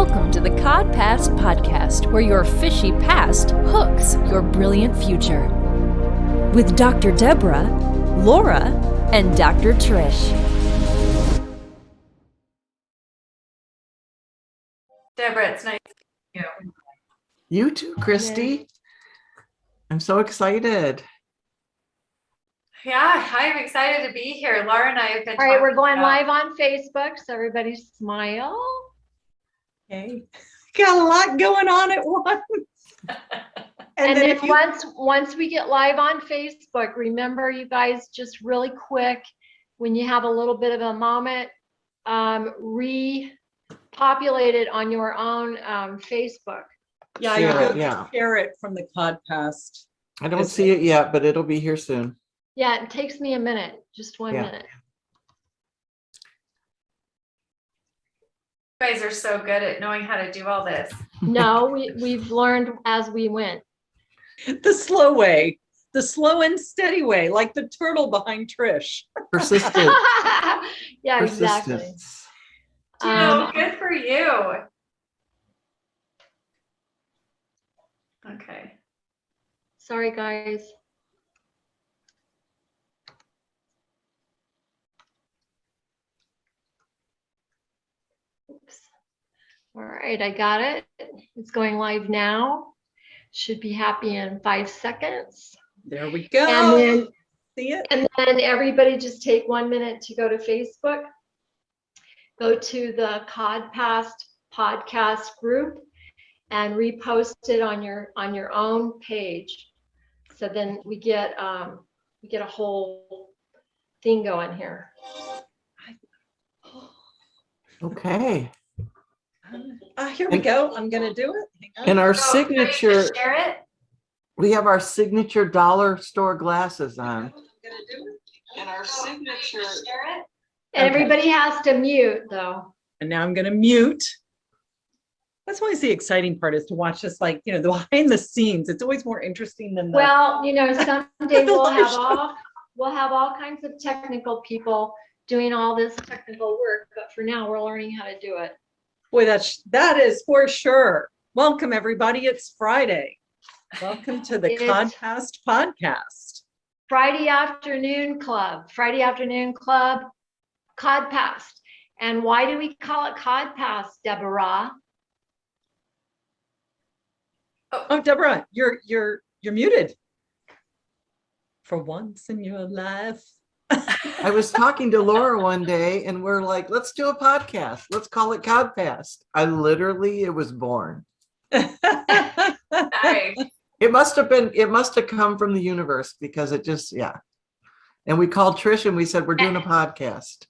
Welcome to the CodPast podcast, where your fishy past hooks your brilliant future. With Dr. Deborah, Laura, and Dr. Trish. Deborah, it's nice to meet you. You too, Kristi. I'm so excited. Yeah, I'm excited to be here. Laura and I have been All right, we're talking going about- live on Facebook, so everybody smile. Okay, got a lot going on at once. And then if you, once we get live on Facebook, remember, you guys, just really quick, when you have a little bit of a moment, repopulate it on your own Facebook. yeah, share it from the CodPast. I don't see it yet, but it'll be here soon. Yeah, it takes me a minute, just one minute. You guys are so good at knowing how to do all this. No, we've learned as we went. The slow way, the slow and steady way, like the turtle behind Trish. Persistent. Yeah, exactly. Persistence. Good for you. Okay. Sorry, guys. Oops. All right, I got it. It's going live now. Should be happy in 5 seconds. There we go. And then, see it? and then everybody just take 1 minute to go to Facebook. Go to the CodPast podcast group and repost it on your own page. So then we get a whole thing going here. Okay. Here we go. I'm gonna do it. Hang on. And our So, signature, share it. we have our signature dollar store glasses on. I'm gonna do it. And our signature. Share it. And Okay. everybody has to mute though. And now I'm gonna mute. That's always the exciting part, is to watch this, like, the behind the scenes. It's always more interesting than the. Well, someday we'll live have all kinds of technical people doing all this technical work, but for now we're learning how to do it. Boy, that is for sure. Welcome, everybody. It's Friday. Welcome to the It's- CodPast podcast. Friday afternoon club, CodPast. And why do we call it CodPast, Deborah? Oh, Deborah, you're muted. For once in your life. I was talking to Laura one day and we're like, let's do a podcast. Let's call it CodPast. It was born. Nice. It must have come from the universe, because it just, yeah. And we called Trish and we said, we're doing a podcast.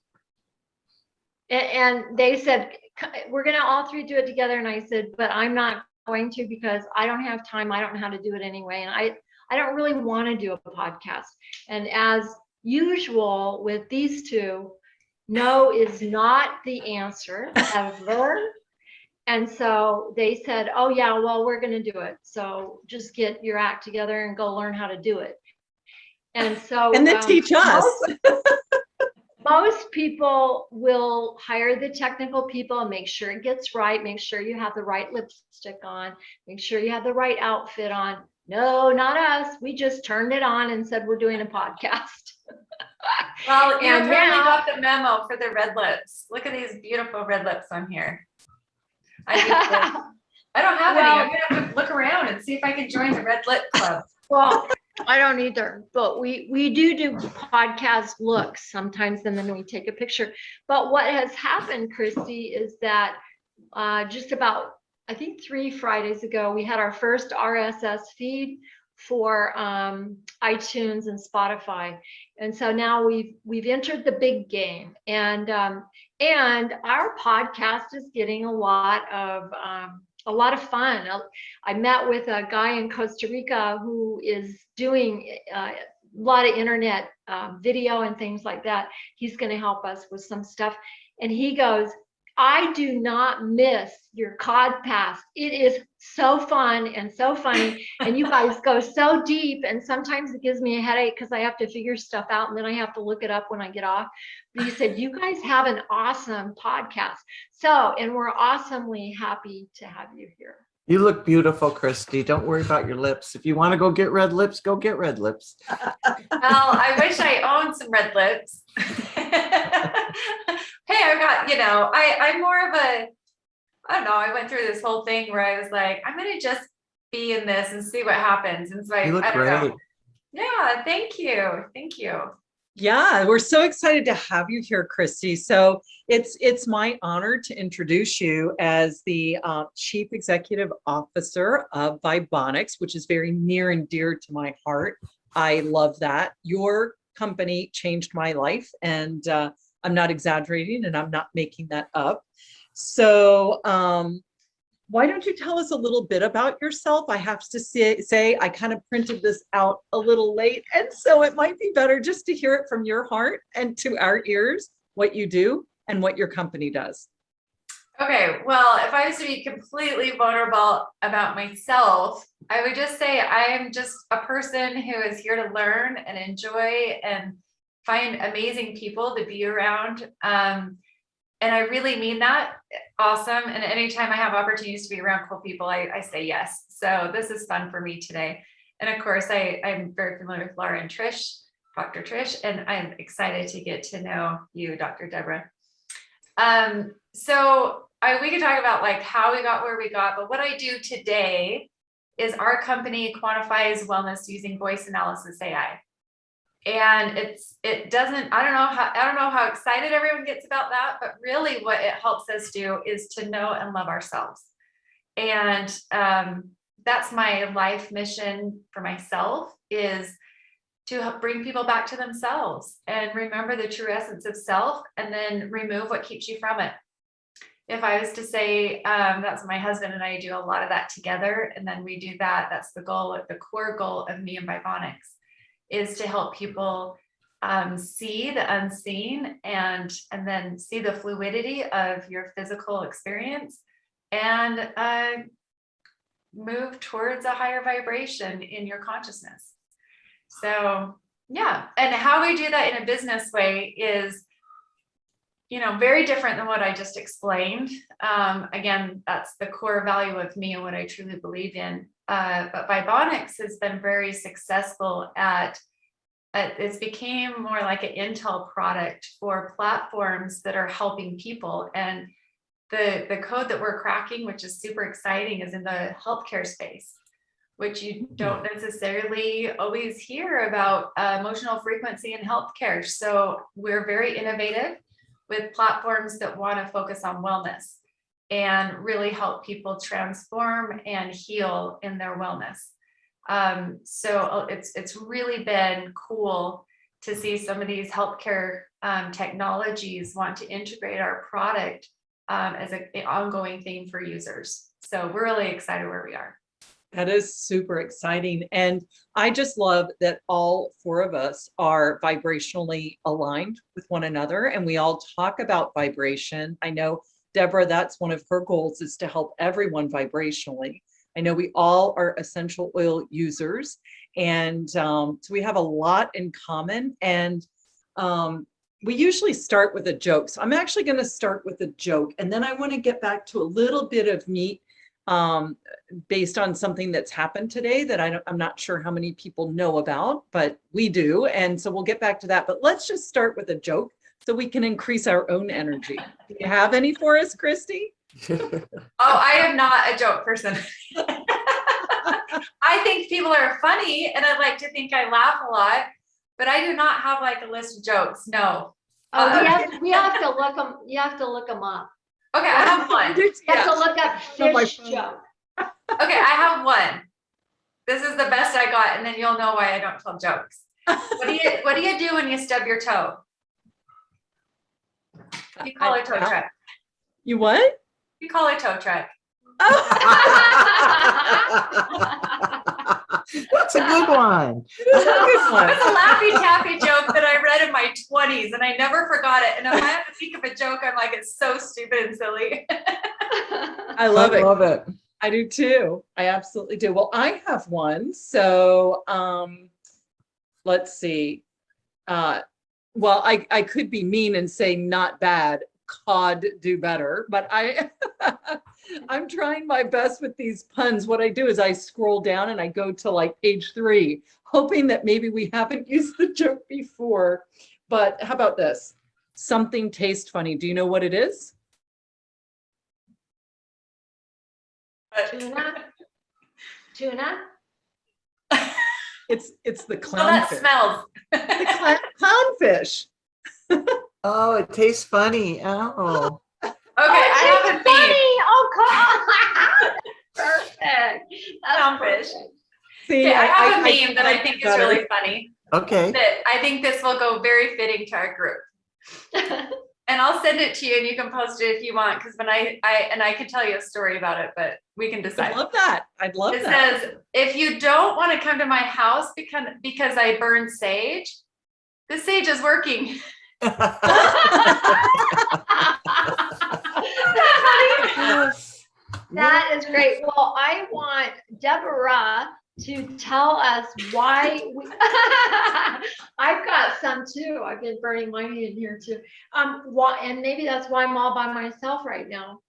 And they said, we're going to all three do it together. And I said, but I'm not going to, because I don't have time. I don't know how to do it anyway. And I don't really want to do a podcast. And as usual with these two, no is not the answer ever. And so they said, oh yeah, well, we're going to do it. So just get your act together and go learn how to do it. And so And then teach us. Most people will hire the technical people and make sure it gets right, make sure you have the right lipstick on, make sure you have the right outfit on. No, not us. We just turned it on and said we're doing a podcast. Well, you And apparently now- got the memo for the red lips. Look at these beautiful red lips on here. I don't have any. I'm gonna have to look around and see if I can join the red lip club. Well, I don't either, but we do podcast looks sometimes, and then we take a picture. But what has happened, Kristi, is that just about, I think 3 Fridays ago, we had our first RSS feed for iTunes and Spotify, and so now we've entered the big game, and our podcast is getting a lot of fun. I met with a guy in Costa Rica who is doing a lot of internet video and things like that. He's going to help us with some stuff, and he goes, I do not miss your CodPast. It is so fun and so funny. And you guys go so deep. And sometimes it gives me a headache because I have to figure stuff out and then I have to look it up when I get off. But you said, you guys have an awesome podcast. So, and we're awesomely happy to have you here. You look beautiful, Kristi. Don't worry about your lips. If you want to go get red lips, go get red lips. Well, I wish I owned some red lips. Hey, I've got, I'm more of a, I don't know, I went through this whole thing where I was like, I'm going to just be in this and see what happens. And so You look I don't great. know. Yeah, thank you. Thank you. Yeah, we're so excited to have you here, Kristi. So it's my honor to introduce you as the Chief Executive Officer of Vibronix, which is very near and dear to my heart. I love that. Your company changed my life, and I'm not exaggerating, and I'm not making that up. So why don't you tell us a little bit about yourself? I have to say I kind of printed this out a little late, and so it might be better just to hear it from your heart and to our ears, what you do and what your company does. Okay, well, if I was to be completely vulnerable about myself, I would just say I am just a person who is here to learn and enjoy and find amazing people to be around. And I really mean that. Awesome. And anytime I have opportunities to be around cool people, I say yes. So this is fun for me today. And of course, I'm very familiar with Laura and Trish, Dr. Trish, and I'm excited to get to know you, Dr. Deborah. So we could talk about like how we got where we got, but what I do today is our company quantifies wellness using voice analysis AI. And I don't know how excited everyone gets about that, but really what it helps us do is to know and love ourselves. And that's my life mission for myself, is to bring people back to themselves and remember the true essence of self, and then remove what keeps you from it. If I was to say, that's my husband and I do a lot of that together, and then we do that. That's the goal, the core goal of me and Vibonix, is to help people see the unseen and then see the fluidity of your physical experience and move towards a higher vibration in your consciousness. So yeah, and how we do that in a business way is, very different than what I just explained. Again, that's the core value of me and what I truly believe in. But Vibonix has been very successful at it's became more like an intel product for platforms that are helping people. And the code that we're cracking, which is super exciting, is in the healthcare space, which you don't necessarily always hear about emotional frequency in healthcare. So we're very innovative with platforms that want to focus on wellness and really help people transform and heal in their wellness. So it's really been cool to see some of these healthcare technologies want to integrate our product as an ongoing theme for users. So we're really excited where we are. That is super exciting. And I just love that all four of us are vibrationally aligned with one another, and we all talk about vibration. I know Deborah, that's one of her goals, is to help everyone vibrationally. I know we all are essential oil users, and so we have a lot in common. And we usually start with a joke. So I'm actually going to start with a joke, and then I want to get back to a little bit of meat based on something that's happened today that I'm not sure how many people know about, but we do. And so we'll get back to that. But let's just start with a joke so we can increase our own energy. Do you have any for us, Kristi? I am not a joke person. I think people are funny, and I like to think I laugh a lot, but I do not have like a list of jokes. No. We have to look them. You have to look them up. Okay, I have one. You have to look up fish joke. Okay, I have one. This is the best I got, and then you'll know why I don't tell jokes. What do you do when you stub your toe? You call a tow truck. You what? You call a tow truck. That's a good one. It was a Laffy Taffy joke that I read in my 20s and I never forgot it. And if I have to think of a joke, I'm like, it's so stupid and silly. I love it. Love it. I do too. I absolutely do. Well, I have one. So let's see. Well, I could be mean and say not bad. COD do better, but I'm trying my best with these puns. What I do is I scroll down and I go to like page 3, hoping that maybe we haven't used the joke before. But how about this? Something tastes funny. Do you know what it is? Tuna? It's the Well, that clownfish. smells. The clownfish. Oh, it tastes funny. Oh. Okay, I have a theme. Oh, God. Perfect. That's Clownfish. perfect. See, Okay, I have a theme that I think is better. really funny. Okay. That I think this will go very fitting to our group. And I'll send it to you and you can post it if you want, because when I could tell you a story about it, but we can decide. I'd love that. I'd love It that. says, if you don't want to come to my house because I burn sage, the sage is working. That is great. Well, I want Deborah to tell us why I've got some too. I've been burning mine in here too. Why, and maybe that's why I'm all by myself right now.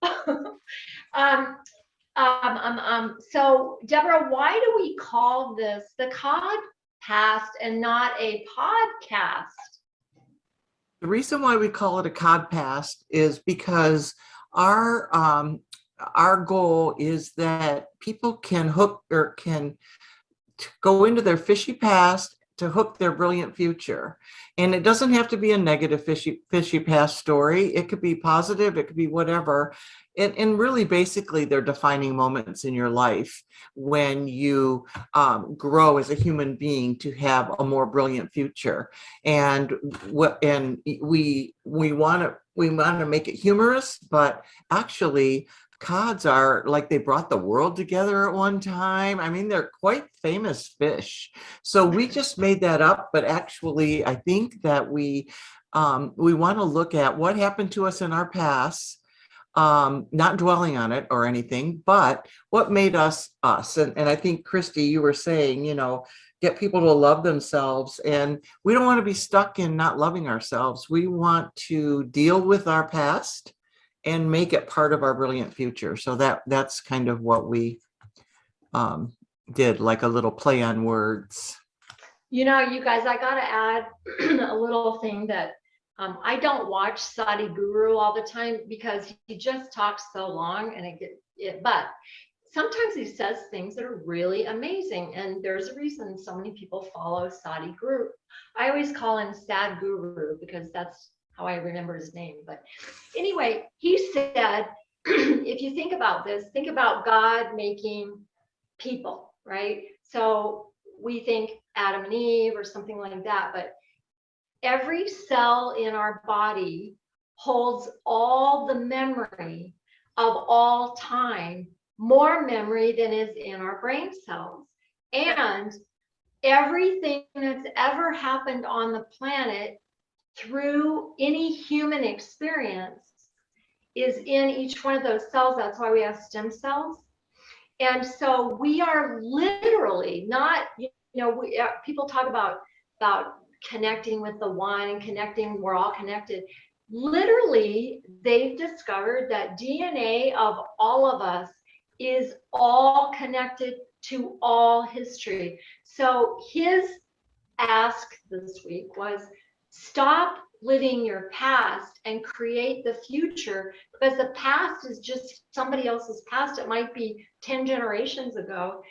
So Deborah, why do we call this the CodPast and not a podcast? The reason why we call it a CodPast is because our goal is that people can hook or can go into their fishy past to hook their brilliant future. And it doesn't have to be a negative fishy past story. It could be positive, it could be whatever. And really, basically, they're defining moments in your life when you grow as a human being to have a more brilliant future. And we want to make it humorous, but actually, cods are like they brought the world together at one time. I mean, they're quite famous fish. So we just made that up, but actually, I think that we want to look at what happened to us in our past. Not dwelling on it or anything, but what made us us. And I think, Kristi, you were saying, get people to love themselves. And we don't want to be stuck in not loving ourselves. We want to deal with our past and make it part of our brilliant future. So that's kind of what we did, like a little play on words. You guys, I got to add a little thing that I don't watch Sadhguru all the time because he just talks so long and but sometimes he says things that are really amazing. And there's a reason so many people follow Sadhguru. I always call him Sadhguru because that's how I remember his name. But anyway, he said, if you think about this, think about God making people, right? So we think Adam and Eve or something like that, but every cell in our body holds all the memory of all time, more memory than is in our brain cells. And everything that's ever happened on the planet through any human experience is in each one of those cells. That's why we have stem cells. And so we are literally not, people talk about connecting with the one and connecting, we're all connected. Literally, they've discovered that DNA of all of us is all connected to all history. So his ask this week was stop living your past and create the future, because the past is just somebody else's past. It might be 10 generations ago.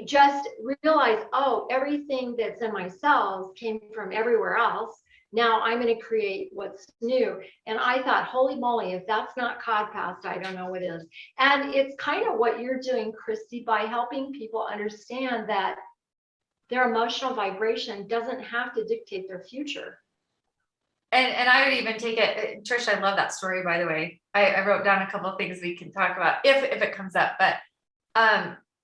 Just realize, everything that's in my cells came from everywhere else. Now I'm going to create what's new. And I thought, holy moly, if that's not CodPast, I don't know what is. And it's kind of what you're doing, Kristi, by helping people understand that their emotional vibration doesn't have to dictate their future. And I would even take it, Trish, I love that story, by the way. I wrote down a couple of things we can talk about if it comes up, but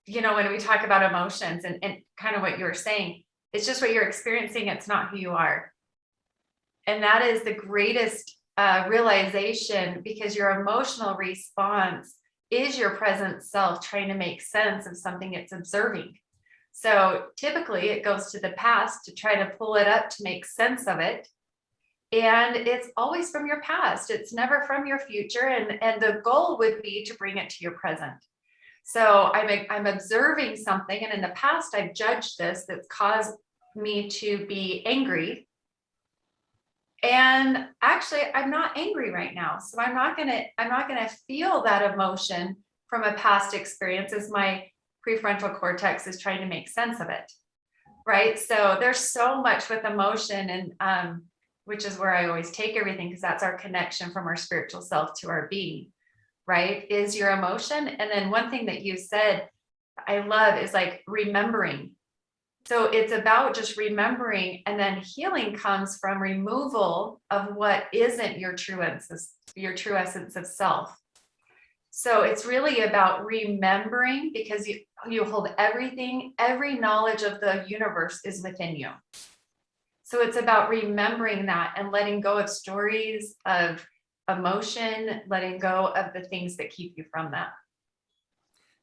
when we talk about emotions and kind of what you were saying, it's just what you're experiencing. It's not who you are. And that is the greatest realization, because your emotional response is your present self trying to make sense of something it's observing. So typically it goes to the past to try to pull it up to make sense of it. And it's always from your past. It's never from your future. And the goal would be to bring it to your present. So I'm observing something, and in the past I've judged this that's caused me to be angry. And actually I'm not angry right now. So I'm not gonna feel that emotion from a past experience, as my prefrontal cortex is trying to make sense of it. Right. So there's so much with emotion, and which is where I always take everything, because that's our connection from our spiritual self to our being, right? Is your emotion. And then one thing that you said I love is like remembering. So it's about just remembering, and then healing comes from removal of what isn't your true essence of self. So it's really about remembering, because you hold everything, every knowledge of the universe is within you. So it's about remembering that and letting go of stories of emotion, letting go of the things that keep you from that.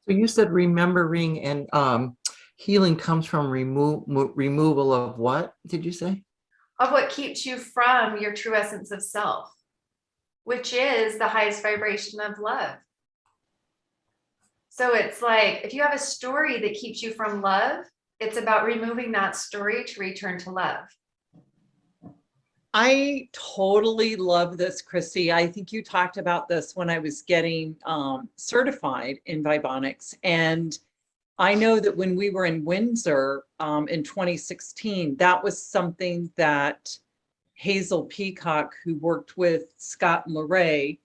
So you said remembering and healing comes from removal of what did you say? Of what keeps you from your true essence of self, which is the highest vibration of love. So it's like, if you have a story that keeps you from love, it's about removing that story to return to love. I totally love this, Kristi. I think you talked about this when I was getting certified in Vibronix. And I know that when we were in Windsor in 2016, that was something that Hazel Peacock, who worked with Scott and Lorray,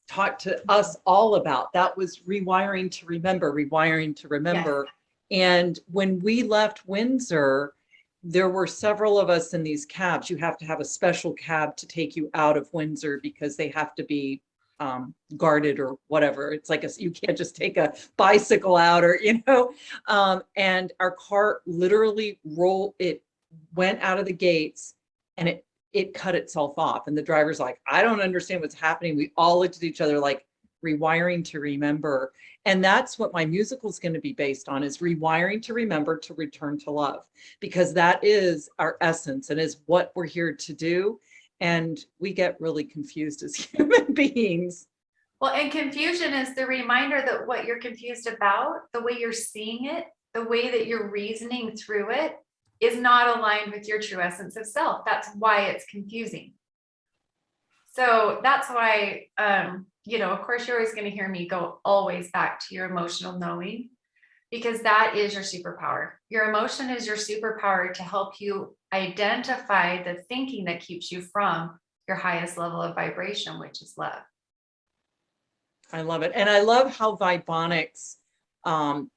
talked to us all about. That was rewiring to remember, rewiring to remember. Yes. And when we left Windsor, there were several of us in these cabs. You have to have a special cab to take you out of Windsor, because they have to be guarded or whatever. It's like you can't just take a bicycle out, or and our car literally went out of the gates, and it cut itself off. And the driver's like, I don't understand what's happening. We all looked at each other like, rewiring to remember. And that's what my musical is going to be based on, is rewiring to remember, to return to love, because that is our essence and is what we're here to do. And we get really confused as human beings. Well, and confusion is the reminder that what you're confused about, the way you're seeing it, the way that you're reasoning through it, is not aligned with your true essence of self. That's why it's confusing. So that's why, of course, you're always going to hear me go always back to your emotional knowing, because that is your superpower. Your emotion is your superpower to help you identify the thinking that keeps you from your highest level of vibration, which is love. I love it. And I love how Vibonix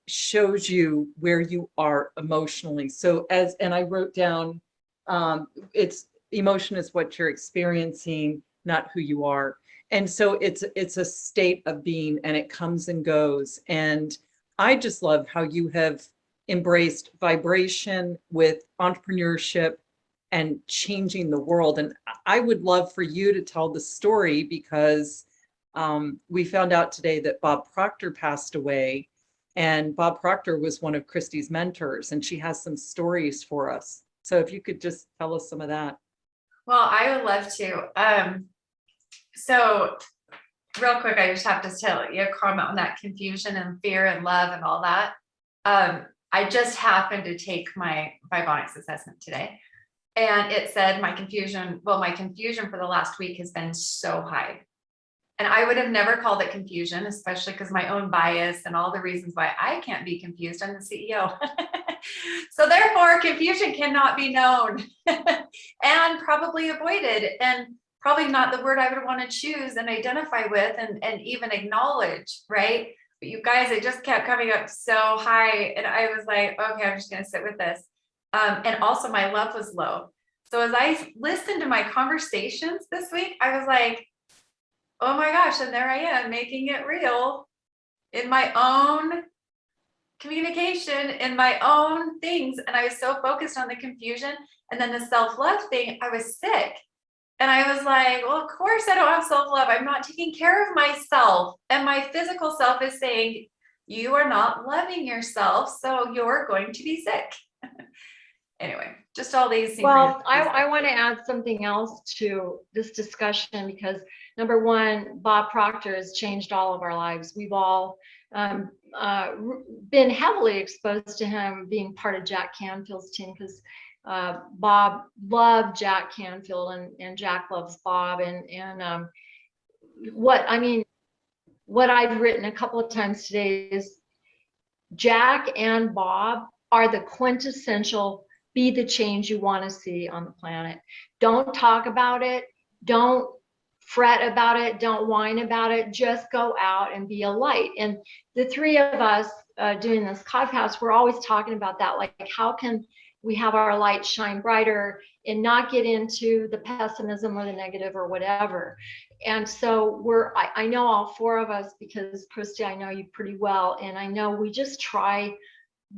shows you where you are emotionally. So and I wrote down, it's emotion is what you're experiencing, not who you are. And so it's a state of being, and it comes and goes. And I just love how you have embraced vibration with entrepreneurship and changing the world. And I would love for you to tell the story, because we found out today that Bob Proctor passed away, and Bob Proctor was one of Kristi's mentors, and she has some stories for us. So if you could just tell us some of that. Well, I would love to. So real quick, I just have to tell you a comment on that confusion and fear and love and all that. I just happened to take my Vibonix assessment today, and it said my confusion for the last week has been so high. And I would have never called it confusion, especially because my own bias and all the reasons why I can't be confused. I'm the CEO. So therefore, confusion cannot be known and probably avoided, and probably not the word I would want to choose and identify with and even acknowledge, right? But you guys, it just kept coming up so high. And I was like, okay, I'm just going to sit with this. And also my love was low. So as I listened to my conversations this week, I was like, oh my gosh, and there I am making it real in my own communication in my own things. And I was so focused on the confusion. And then the self-love thing, I was sick. And I was like, well, of course I don't have self-love. I'm not taking care of myself. And my physical self is saying, you are not loving yourself, so you're going to be sick. Anyway, just all these things. Well, I want to add something else to this discussion, because number one, Bob Proctor has changed all of our lives. We've all been heavily exposed to him being part of Jack Canfield's team, because Bob loved Jack Canfield and Jack loves Bob. And what I've written a couple of times today is Jack and Bob are the quintessential be the change you want to see on the planet. Don't talk about it. Don't fret about it. Don't whine about it. Just go out and be a light. And the three of us doing this CodPast, we're always talking about that. Like, how can we have our light shine brighter and not get into the pessimism or the negative or whatever? And so I know all four of us, because Kristi, I know you pretty well. And I know we just try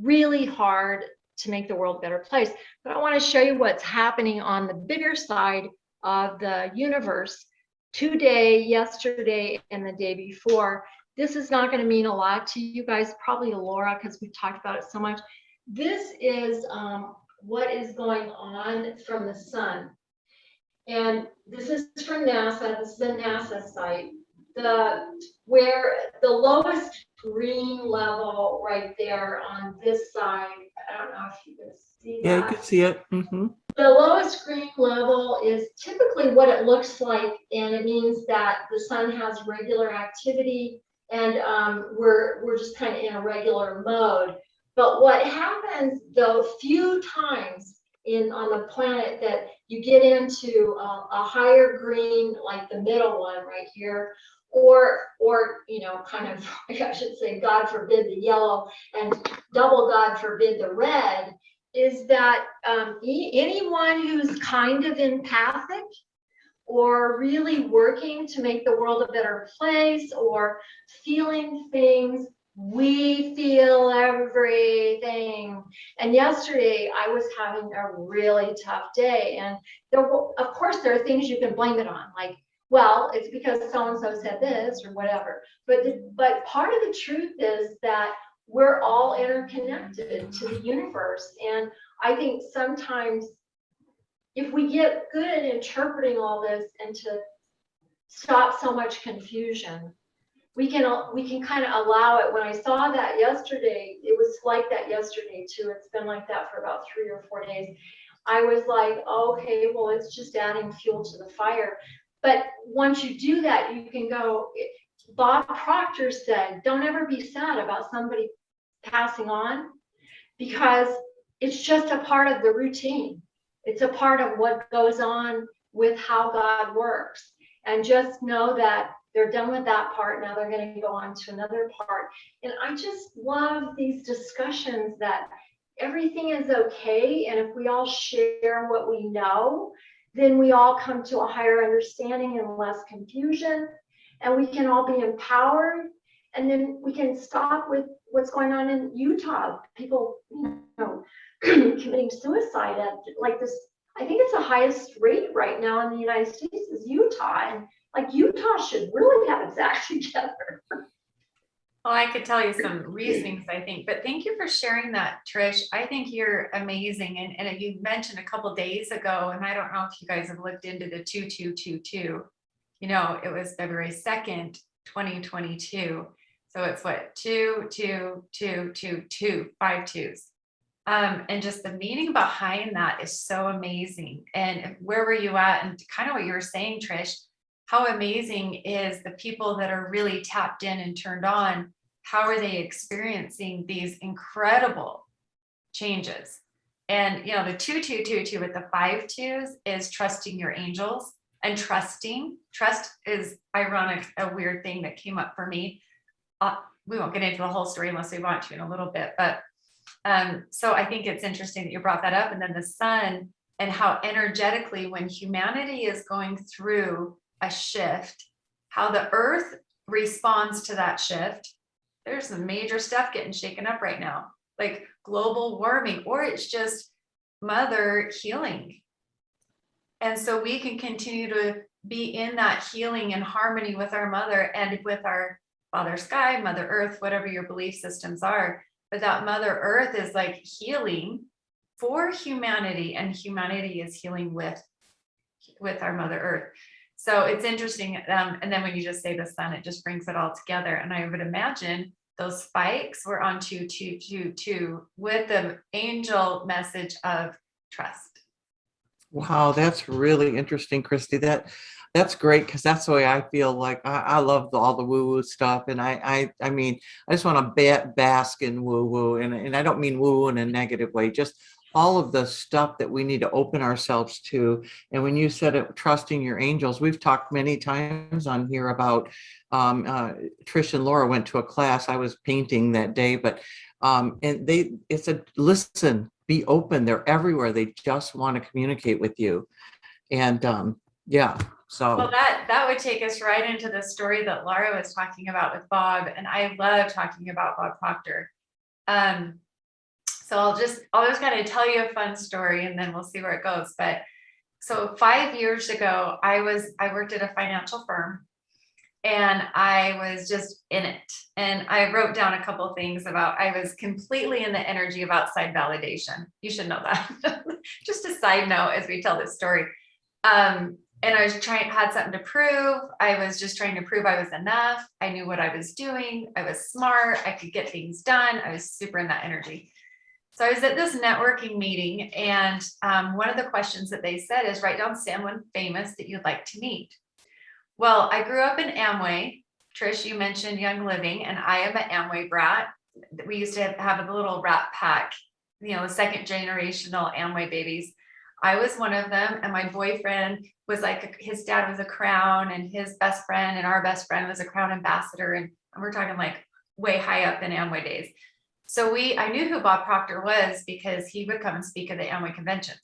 really hard to make the world a better place. But I want to show you what's happening on the bigger side of the universe today, yesterday, and the day before. This is not going to mean a lot to you guys, probably to Laura, because we've talked about it so much. This is what is going on from the sun. And this is from NASA. This is a NASA site. Where the lowest green level right there on this side, I don't know if you can see that. Yeah, you can see it. Mm-hmm. The lowest green level is typically what it looks like, and it means that the sun has regular activity, and we're just kind of in a regular mode. But what happens, though, few times on the planet that you get into a higher green, like the middle one right here, or kind of, I should say, God forbid, the yellow, and double God forbid, the red, is that anyone who's kind of empathic or really working to make the world a better place or feeling things, we feel everything. And yesterday I was having a really tough day, and of course there are things you can blame it on, like, well, it's because so-and-so said this or whatever. But part of the truth is that we're all interconnected to the universe. And I think sometimes if we get good at interpreting all this and to stop so much confusion, we can kind of allow it. When I saw that yesterday, it was like that yesterday too. It's been like that for about 3 or 4 days. I was like, okay, well, it's just adding fuel to the fire. But once you do that, you can go. Bob Proctor said, don't ever be sad about somebody passing on, because it's just a part of the routine. It's a part of what goes on with how God works. And just know that they're done with that part. Now they're going to go on to another part. And I just love these discussions that everything is okay. And if we all share what we know, then we all come to a higher understanding and less confusion, and we can all be empowered. And then we can stop with what's going on in Utah. People, committing suicide at like this. I think it's the highest rate right now in the United States is Utah. And like, Utah should really have its act together. Well, I could tell you some reasonings, I think, but thank you for sharing that, Trish. I think you're amazing. And you mentioned a couple days ago, and I don't know if you guys have looked into the 2222. It was February 2nd, 2022. So it's what, 2, 2, 2, 2, 2, 5 twos. And just the meaning behind that is so amazing. And where were you at? And kind of what you were saying, Trish, how amazing is the people that are really tapped in and turned on? How are they experiencing these incredible changes? And, the 2222 with the 5 twos is trusting your angels and trust is ironic, a weird thing that came up for me. We won't get into the whole story unless we want to in a little bit, but so I think it's interesting that you brought that up. And then the sun, and how energetically, when humanity is going through a shift, how the earth responds to that shift, there's some major stuff getting shaken up right now, like global warming, or it's just mother healing. And so we can continue to be in that healing and harmony with our mother and with our Father Sky, Mother Earth, whatever your belief systems are. But that Mother Earth is like healing for humanity, and humanity is healing with our Mother Earth. So it's interesting. And then when you just say the sun, it just brings it all together. And I would imagine those spikes were on 222 with the angel message of trust. Wow, that's really interesting, Kristi. That's great, because that's the way I feel. Like I love all the woo-woo stuff, and I mean, I just want to bask in woo-woo, and I don't mean woo in a negative way, just all of the stuff that we need to open ourselves to. And when you said it, trusting your angels, we've talked many times on here about Trish and Laura went to a class. I was painting that day, but and it's a listen, be open. They're everywhere. They just want to communicate with you. And yeah, so. Well, that would take us right into the story that Laura was talking about with Bob. And I love talking about Bob Proctor. So I'll just kind of tell you a fun story, and then we'll see where it goes. But so 5 years ago, I worked at a financial firm, and I was just in it. And I wrote down a couple of things about, I was completely in the energy of outside validation. You should know that. Just a side note as we tell this story. And I was had something to prove. I was just trying to prove I was enough. I knew what I was doing. I was smart. I could get things done. I was super in that energy. So I was at this networking meeting, and one of the questions that they said is, write down someone famous that you'd like to meet. Well, I grew up in Amway. Trish, you mentioned Young Living, and I am an Amway brat. We used to have a little rat pack, the second generational Amway babies. I was one of them, and my boyfriend was like, his dad was a Crown, and his best friend and our best friend was a Crown ambassador. And we're talking like way high up in Amway days. So I knew who Bob Proctor was because he would come and speak at the Amway conventions,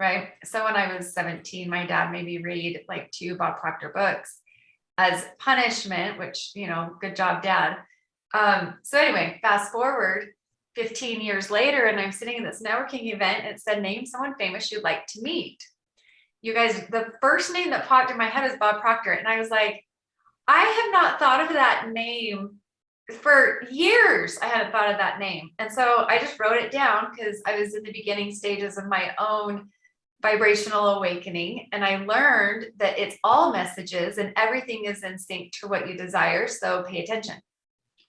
right? So when I was 17, my dad made me read like 2 Bob Proctor books as punishment, which, good job, Dad. So anyway, fast forward 15 years later, and I'm sitting in this networking event, and it said, name someone famous you'd like to meet. You guys, the first name that popped in my head was Bob Proctor. And I was like, I have not thought of that name for years. I hadn't thought of that name. And so I just wrote it down because I was in the beginning stages of my own vibrational awakening. And I learned that it's all messages and everything is in sync to what you desire. So pay attention,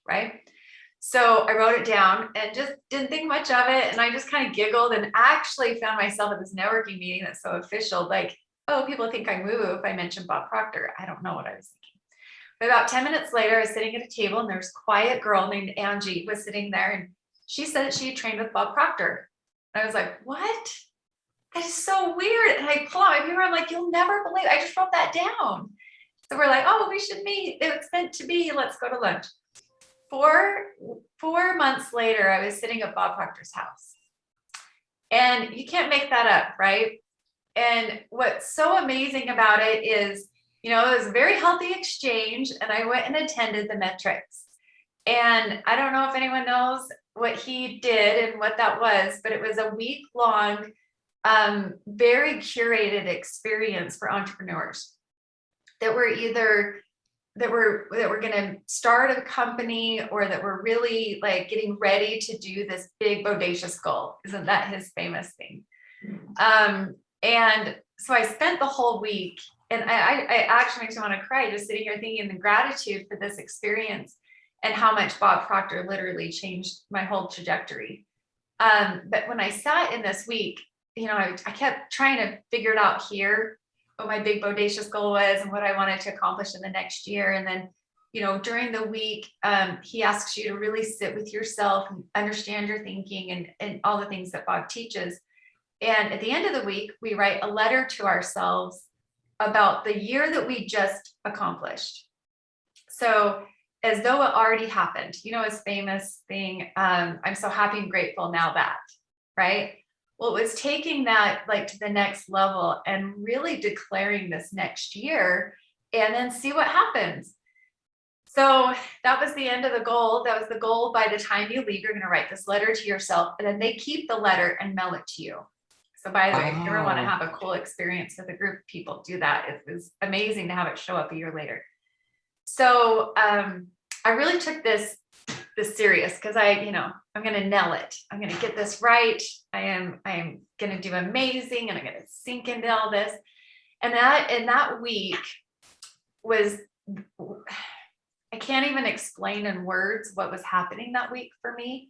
right? So I wrote it down and just didn't think much of it. And I just kind of giggled and actually found myself at this networking meeting that's so official. Like, oh, people think I'm woo-woo if I mention Bob Proctor. I don't know what I was thinking. But about 10 minutes later, I was sitting at a table, and there's a quiet girl named Angie was sitting there, and she said that she had trained with Bob Proctor. And I was like, what? That is so weird. And I pull out my paper. I'm like, you'll never believe, I just wrote that down. So we're like, oh, we should meet. It's meant to be. Let's go to lunch. 4 months later, I was sitting at Bob Proctor's house. And you can't make that up, right? And what's so amazing about it is, it was a very healthy exchange, and I went and attended the metrics. And I don't know if anyone knows what he did and what that was, but it was a week-long, very curated experience for entrepreneurs that were going to start a company, or that were really like getting ready to do this big bodacious goal. Isn't that his famous thing? And so I spent the whole week, and I actually makes me want to cry just sitting here thinking the gratitude for this experience and how much Bob Proctor literally changed my whole trajectory. But when I sat in this week, I kept trying to figure it out here, what my big bodacious goal was and what I wanted to accomplish in the next year. And then, during the week, he asks you to really sit with yourself and understand your thinking and all the things that Bob teaches. And at the end of the week, we write a letter to ourselves about the year that we just accomplished. So as though it already happened, his famous thing, I'm so happy and grateful now that, right? Well, it was taking that like to the next level and really declaring this next year, and then see what happens. So that was the end of the goal. That was the goal. By the time you leave, you're going to write this letter to yourself, and then they keep the letter and mail it to you. So by the way, if you ever want to have a cool experience with a group of people, do that. It was amazing to have it show up a year later. So I really took this serious because I'm going to nail it. I'm going to get this right. I am going to do amazing, and I'm going to sink into all this. And that week was, I can't even explain in words what was happening that week for me.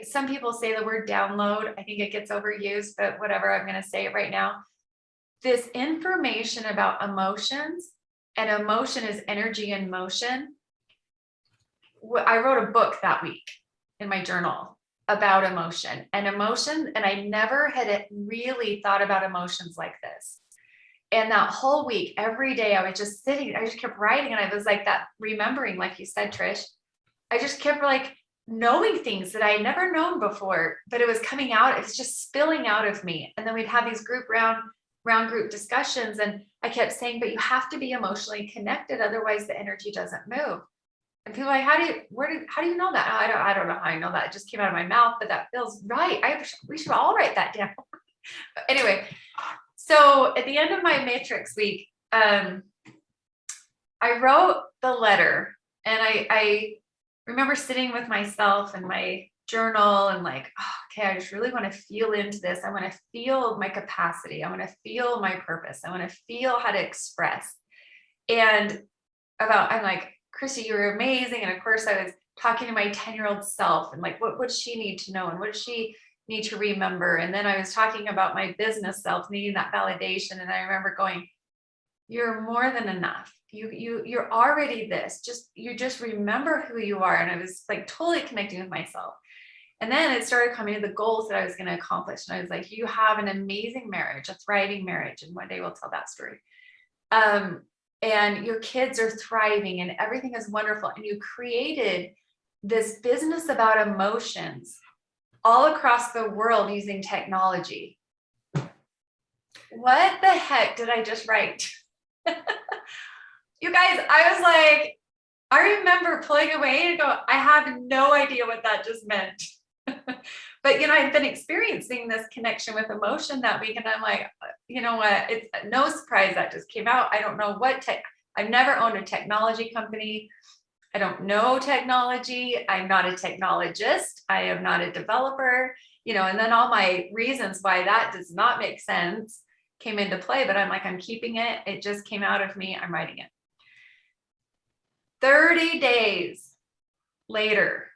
Some people say the word download. I think it gets overused, but whatever, I'm going to say it right now. This information about emotions, and emotion is energy in motion. I wrote a book that week in my journal about emotion, and I never had really thought about emotions like this. And that whole week, every day I was just sitting, I just kept writing, and I was like that, remembering, like you said, Trish, I just kept like knowing things that I had never known before, but it was coming out. It was just spilling out of me. And then we'd have these round group discussions. And I kept saying, but you have to be emotionally connected. Otherwise the energy doesn't move. And people are like, how do you know that? I don't know how I know that. It just came out of my mouth, but that feels right. We should all write that down. But anyway, so at the end of my matrix week, I wrote the letter, and I remember sitting with myself in my journal and like, okay, I just really want to feel into this. I want to feel my capacity. I want to feel my purpose. I want to feel how to express. And I'm like, Kristi, you were amazing. And of course I was talking to my 10-year-old self, and like, what would she need to know? And what does she need to remember? And then I was talking about my business self needing that validation. And I remember going, you're more than enough. You're already this. You just remember who you are. And I was like totally connecting with myself. And then it started coming to the goals that I was going to accomplish. And I was like, you have an amazing marriage, a thriving marriage. And one day we'll tell that story. And your kids are thriving and everything is wonderful. And you created this business about emotions all across the world using technology. What the heck did I just write? You guys, I was like, I remember pulling away and go, I have no idea what that just meant. But, I've been experiencing this connection with emotion that week. And I'm like, you know what? It's no surprise that just came out. I don't know what I've never owned a technology company. I don't know technology. I'm not a technologist. I am not a developer, and then all my reasons why that does not make sense came into play, but I'm like, I'm keeping it. It just came out of me. I'm writing it. 30 days later,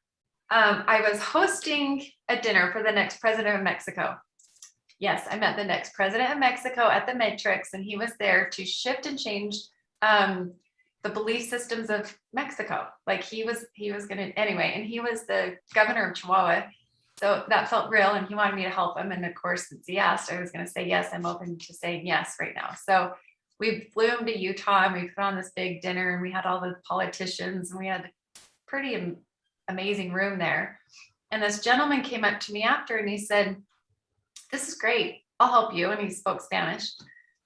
I was hosting a dinner for the next president of Mexico. Yes, I met the next president of Mexico at the Matrix, and he was there to shift and change the belief systems of Mexico. Like he was going to, anyway, and he was the governor of Chihuahua. So that felt real, and he wanted me to help him. And of course, since he asked, I was going to say yes. I'm open to saying yes right now. So we flew him to Utah, and we put on this big dinner, and we had all the politicians, and we had a pretty amazing room there. And this gentleman came up to me after, and he said, this is great. I'll help you. And he spoke Spanish.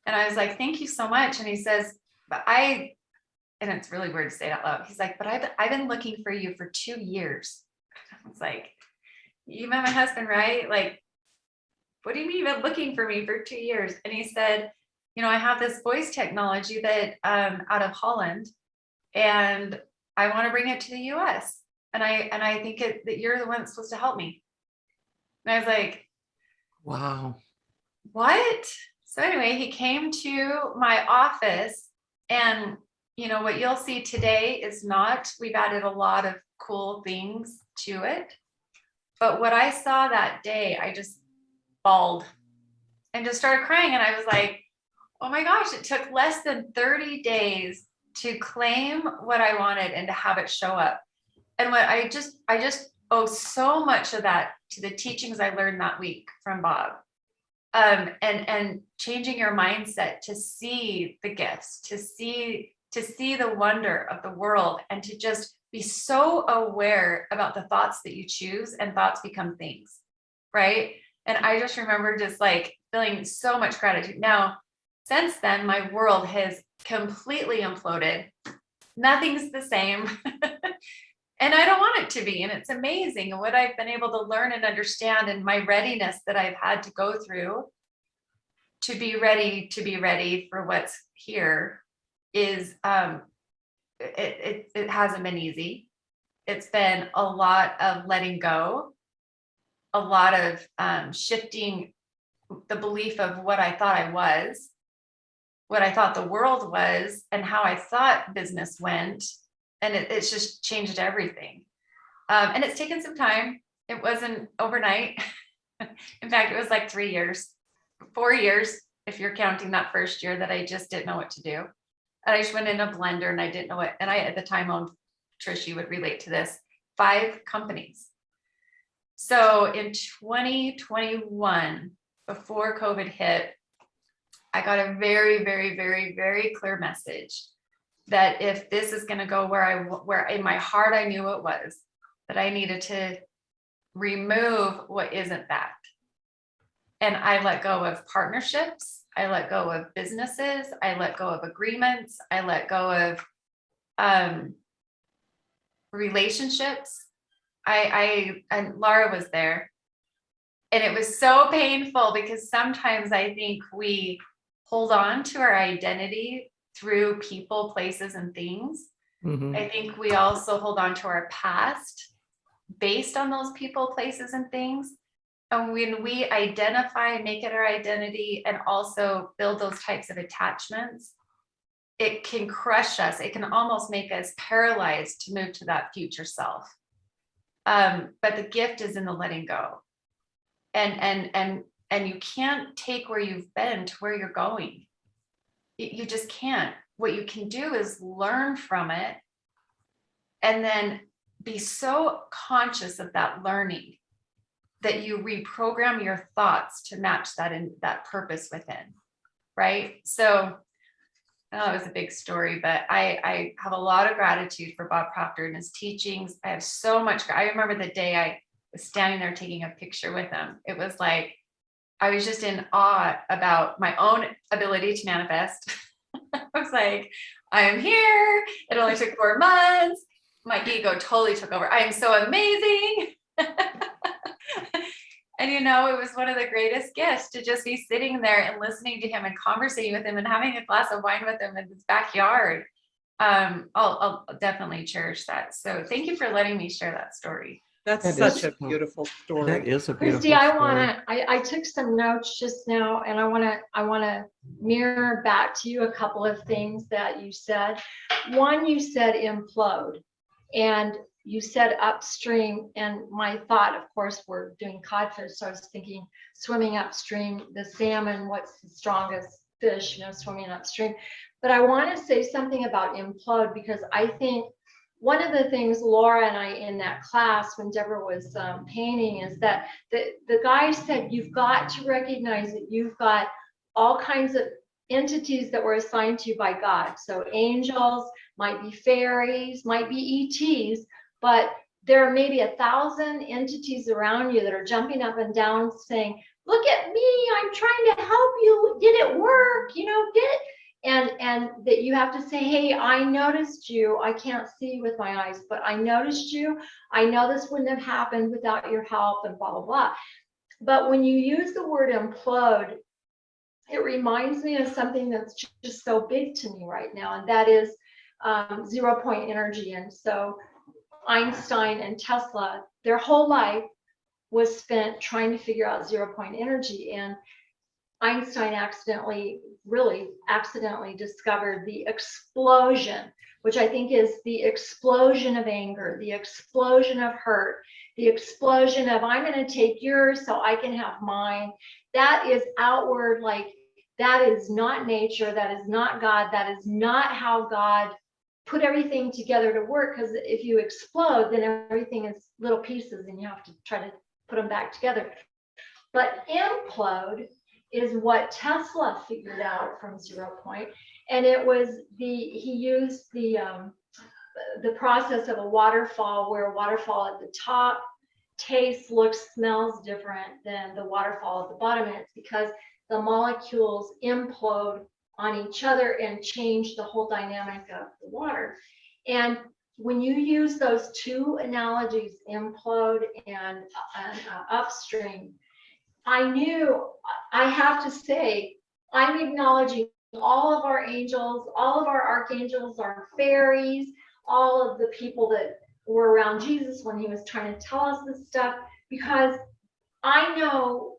And I was like, thank you so much. And he says, and it's really weird to say it out loud. He's like, but I've been looking for you for 2 years. I was like, you met my husband, right? Like, what do you mean you've been looking for me for 2 years? And he said, I have this voice technology that out of Holland, and I want to bring it to the US. And I think that you're the one that's supposed to help me. And I was like, wow. What? So anyway, he came to my office, and what you'll see today is we've added a lot of cool things to it. But what I saw that day, I just bawled and just started crying. And I was like, oh my gosh, it took less than 30 days to claim what I wanted and to have it show up. And what I just owe so much of that to the teachings I learned that week from Bob. And changing your mindset to see the gifts, to see the wonder of the world, and to just be so aware about the thoughts that you choose, and thoughts become things, right? And I just remember just like feeling so much gratitude. Now, since then, my world has completely imploded. Nothing's the same. And I don't want it to be. And it's amazing what I've been able to learn and understand, and my readiness that I've had to go through to be ready for what's here is it hasn't been easy. It's been a lot of letting go, a lot of shifting the belief of what I thought I was, what I thought the world was, and how I thought business went. And it's just changed everything. And it's taken some time. It wasn't overnight. In fact, it was like 3 years, 4 years, if you're counting that first year that I just didn't know what to do. And I just went in a blender and I didn't know what, and I at the time owned, Trish, you would relate to this, 5 companies. So in 2021, before COVID hit, I got a very, very, very, very clear message that if this is going to go where in my heart I knew it was, that I needed to remove what isn't that. And I let go of partnerships. I let go of businesses. I let go of agreements. I let go of relationships. And Laura was there. And it was so painful because sometimes I think we hold on to our identity through people, places, and things. Mhm. I think we also hold on to our past based on those people, places, and things. And when we identify, make it our identity, and also build those types of attachments, it can crush us. It can almost make us paralyzed to move to that future self. But the gift is in the letting go. And you can't take where you've been to where you're going. You just can't. What you can do is learn from it and then be so conscious of that learning that you reprogram your thoughts to match that in that purpose within, right? So I know it was a big story, but I have a lot of gratitude for Bob Proctor and his teachings. I have so much. I remember the day I was standing there taking a picture with him. It was like, I was just in awe about my own ability to manifest. I was like, I am here. It only took 4 months. My ego totally took over. I am so amazing. And it was one of the greatest gifts to just be sitting there and listening to him and conversating with him and having a glass of wine with him in his backyard. I'll definitely cherish that. So thank you for letting me share that story. That's That such is- a beautiful story. That is a beautiful Kristi, story. I took some notes just now, and I wanna mirror back to you a couple of things that you said. One, you said implode, and you said upstream, and my thought, of course, we're doing codfish, so I was thinking swimming upstream, the salmon, what's the strongest fish, swimming upstream. But I want to say something about implode, because I think one of the things Laura and I in that class when Deborah was painting is that the guy said, you've got to recognize that you've got all kinds of entities that were assigned to you by God. So angels, might be fairies, might be ETs, but there are maybe 1,000 entities around you that are jumping up and down saying, look at me, I'm trying to help you. Did it work? And that you have to say, hey, I noticed you. I can't see you with my eyes, but I noticed you. I know this wouldn't have happened without your help, and blah, blah, blah. But when you use the word implode, it reminds me of something that's just so big to me right now, and that is 0-point energy. And so Einstein and Tesla, their whole life was spent trying to figure out 0-point energy. And Einstein really accidentally discovered the explosion, which I think is the explosion of anger, the explosion of hurt, the explosion of I'm going to take yours so I can have mine. That is outward, like that is not nature, that is not God, that is not how God put everything together to work, because if you explode, then everything is little pieces and you have to try to put them back together. But implode is what Tesla figured out from 0-point, and it was he used the process of a waterfall, where a waterfall at the top tastes, looks, smells different than the waterfall at the bottom, and it's because the molecules implode on each other and change the whole dynamic of the water. And when you use those two analogies, implode and upstream, I knew, I have to say, I'm acknowledging all of our angels, all of our archangels, our fairies, all of the people that were around Jesus when he was trying to tell us this stuff, because I know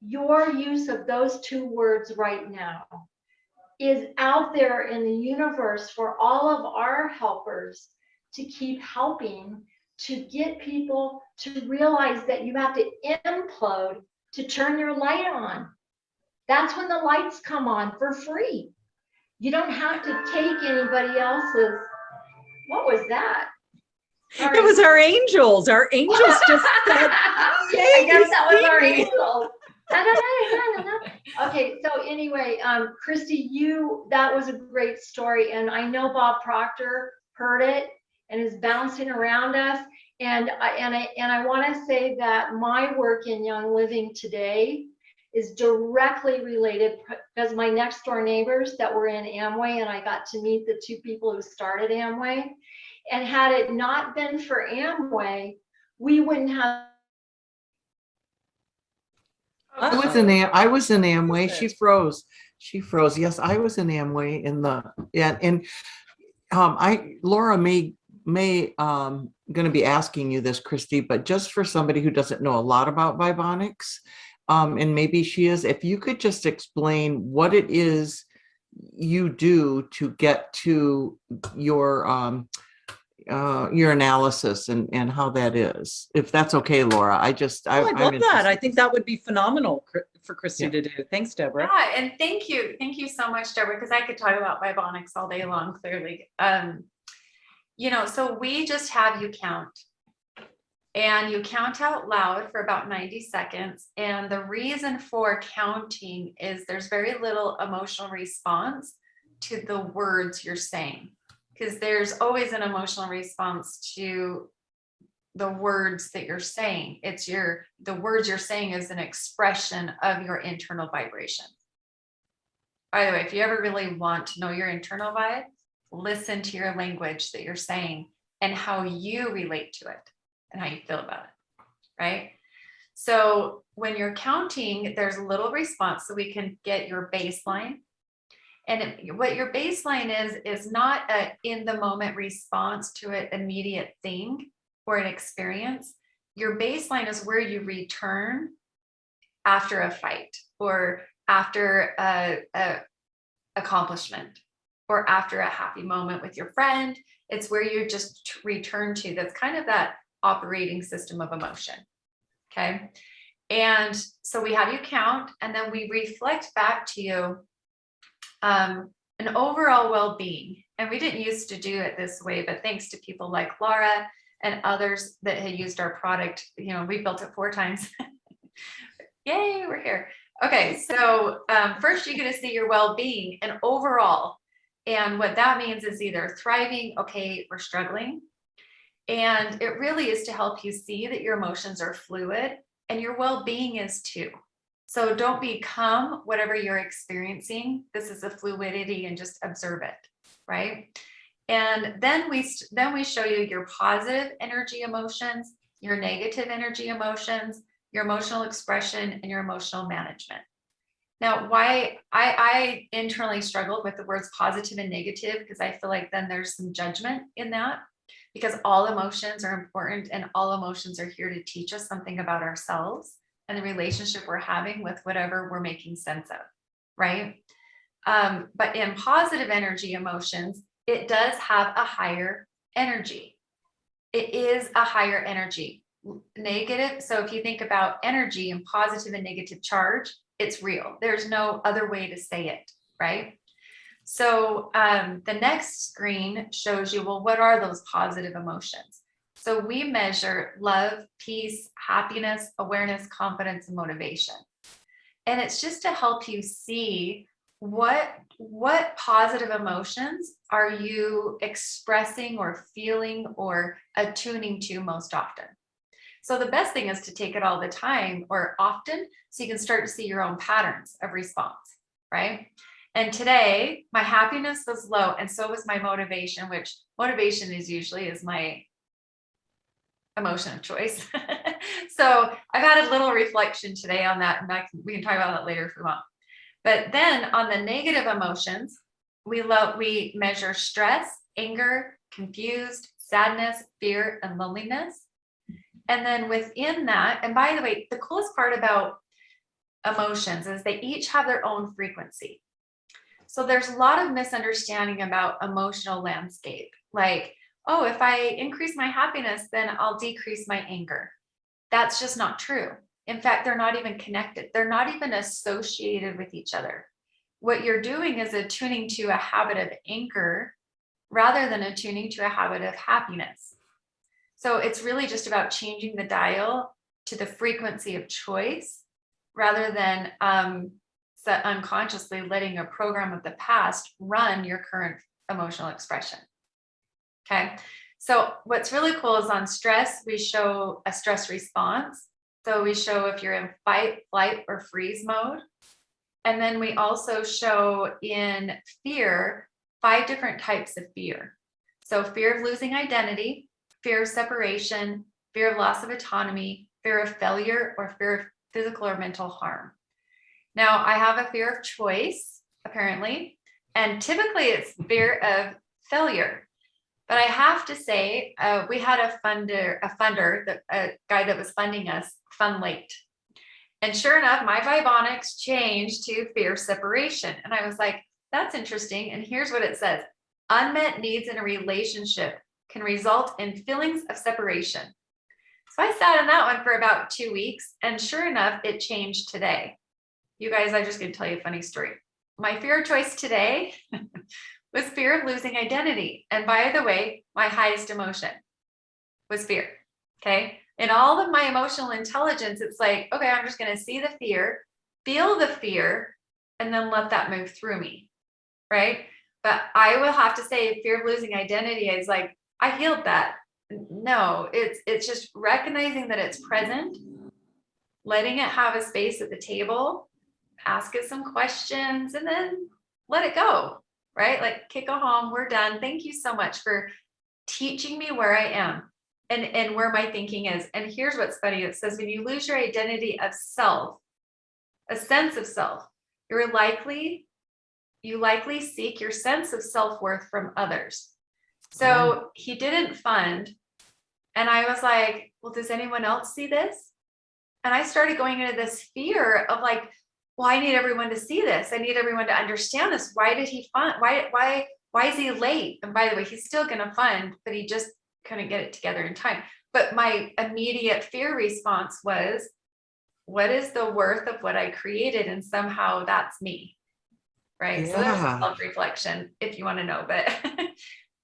your use of those two words right now is out there in the universe for all of our helpers to keep helping to get people to realize that you have to implode to turn your light on. That's when the lights come on for free. You don't have to take anybody else's. What was that? It was our angels. Our angels just said, yay, I guess that was our see me. angels. Okay, so anyway, Kristi, that was a great story, and I know Bob Proctor heard it and is bouncing around us. And I want to say that my work in Young Living today is directly related, because my next door neighbors that were in Amway, and I got to meet the two people who started Amway. And had it not been for Amway, we wouldn't have. I was in Amway. She froze. Yes, I was in Amway Laura may going to be asking you this, Kristi, but just for somebody who doesn't know a lot about Vibonix, and maybe she is, if you could just explain what it is you do to get to your analysis and how that is, if that's okay, Laura. I love that. I think that would be phenomenal for Kristi to do. Thanks, Deborah. Yeah, and thank you so much, Deborah, because I could talk about Vibronix all day long, clearly. So we just have you count, and you count out loud for about 90 seconds. And the reason for counting is there's very little emotional response to the words you're saying, because there's always an emotional response to the words that you're saying. The words you're saying is an expression of your internal vibration. By the way, if you ever really want to know your internal vibe, listen to your language that you're saying and how you relate to it and how you feel about it, right? So when you're counting, there's a little response so we can get your baseline. And what your baseline is not an in the moment response to an immediate thing or an experience. Your baseline is where you return after a fight, or after a accomplishment, or after a happy moment with your friend. It's where you just return to. That's kind of that operating system of emotion. Okay. And so we have you count, and then we reflect back to you an overall well-being. And we didn't used to do it this way, but thanks to people like Laura and others that had used our product, we built it 4 times. Yay, we're here. Okay, so first you're going to see your well-being and overall. And what that means is either thriving, okay, or struggling. And it really is to help you see that your emotions are fluid, and your well-being is too. So don't become whatever you're experiencing. This is a fluidity, and just observe it, right? And then we show you your positive energy emotions, your negative energy emotions, your emotional expression, and your emotional management. Now, why I internally struggled with the words positive and negative, because I feel like then there's some judgment in that, because all emotions are important, and all emotions are here to teach us something about ourselves and the relationship we're having with whatever we're making sense of, right? But in positive energy emotions, it does have a higher energy. It is a higher energy. Negative, so if you think about energy and positive and negative charge, it's real. There's no other way to say it, right? So the next screen shows you, well, what are those positive emotions? So we measure love, peace, happiness, awareness, confidence, and motivation. And it's just to help you see what positive emotions are you expressing or feeling or attuning to most often. So the best thing is to take it all the time or often, so you can start to see your own patterns of response, right? And today my happiness was low, and so was my motivation, which motivation is my emotion of choice. So I've had a little reflection today on that, and we can talk about that later if we want. But then on the negative emotions, we measure stress, anger, confused, sadness, fear, and loneliness. And then within that, and by the way, the coolest part about emotions is they each have their own frequency. So there's a lot of misunderstanding about emotional landscape. Like, oh, if I increase my happiness, then I'll decrease my anger. That's just not true. In fact, they're not even connected. They're not even associated with each other. What you're doing is attuning to a habit of anger rather than attuning to a habit of happiness. So it's really just about changing the dial to the frequency of choice rather than unconsciously letting a program of the past run your current emotional expression. Okay. So what's really cool is on stress, we show a stress response. So we show if you're in fight, flight, or freeze mode. And then we also show in fear, 5 different types of fear. So fear of losing identity, fear of separation, fear of loss of autonomy, fear of failure, or fear of physical or mental harm. Now, I have a fear of choice, apparently, and typically it's fear of failure. But I have to say, we had a guy that was funding us, fund late. And sure enough, my Vibronix changed to fear of separation. And I was like, that's interesting. And here's what it says. Unmet needs in a relationship can result in feelings of separation. So I sat in that one for about 2 weeks. And sure enough, it changed today. You guys, I'm just going to tell you a funny story. My fear of choice today was fear of losing identity. And by the way, my highest emotion was fear. Okay. In all of my emotional intelligence, it's like, okay, I'm just going to see the fear, feel the fear, and then let that move through me. Right. But I will have to say, fear of losing identity is like, I healed that. No, it's just recognizing that it's present, letting it have a space at the table, ask it some questions, and then let it go. Right? Like, kick it home. We're done. Thank you so much for teaching me where I am and where my thinking is. And here's what's funny. It says, when you lose your identity of self, a sense of self, you likely seek your sense of self-worth from others. So he didn't fund. And I was like, well, does anyone else see this? And I started going into this fear of like, well, I need everyone to see this. I need everyone to understand this. Why did he fund? Why is he late? And by the way, he's still going to fund, but he just couldn't get it together in time. But my immediate fear response was, what is the worth of what I created? And somehow that's me. Right. Yeah. So there's self-reflection if you want to know, but